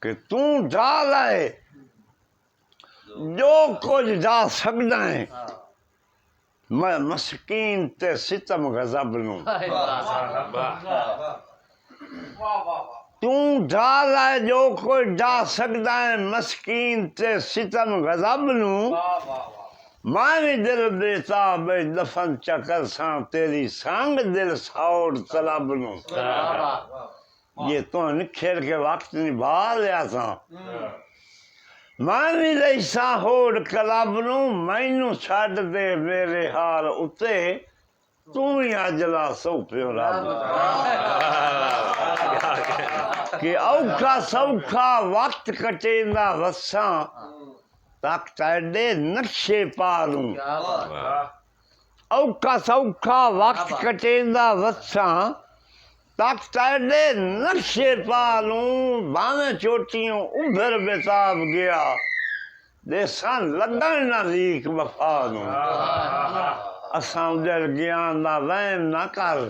कि तू ढाल है जो कुछ जा सकदा है मैं मस्कीन ते सितम गजब नू तू ढाल है जो कुछ जा सकदा है मस्कीन ते सितम गजब नू मैं भी दिल बेताब दफन चकर सा तेरी संग दिल साउड तलब नू ये तो निखेर के वक्त निभा लिया था मैं भी लैसा होड़ कलब नू मैनू छड़ दे मेरे हाल उत्ते तू ही अजला सौंपियो रब कि औखा सौखा वक्त कटेंदा वसा तक तेरे नक्शे पालू औखा सौखा वक्त कटेंदा वसा तक तेरे नक्शे पालू बावे चोटियों उभर बेताब गया देसा लगन ना लीक वफा नू असां उधर ज्ञान दा वहम ना कर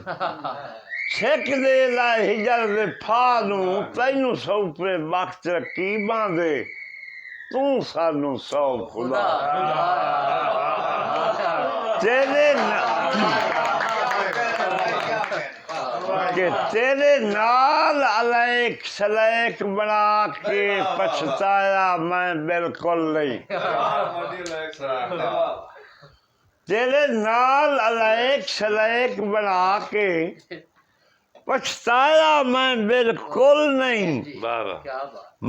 छेक दे ला हिजर दे फानू तैनू सौंपे वक्त रकीबां दे तू सानू सौंप खुदा तेरे नाल अलैक सलैक बना के पछताया मैं बिल्कुल नहीं तेरे नाल अलैक सलैक बना के पछताया मैं बिल्कुल नहीं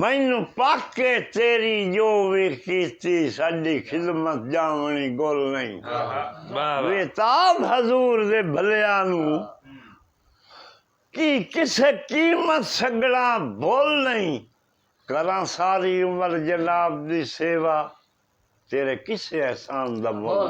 मैनू पाके तेरी जो भी कीती साडी खिदमत जावनी गुल नहीं बेताब हजूर दे भलिया नू कि किसे कीमत सगड़ा बोल नहीं करा सारी उम्र जनाब दी सेवा तेरे किसे एहसान दा बोल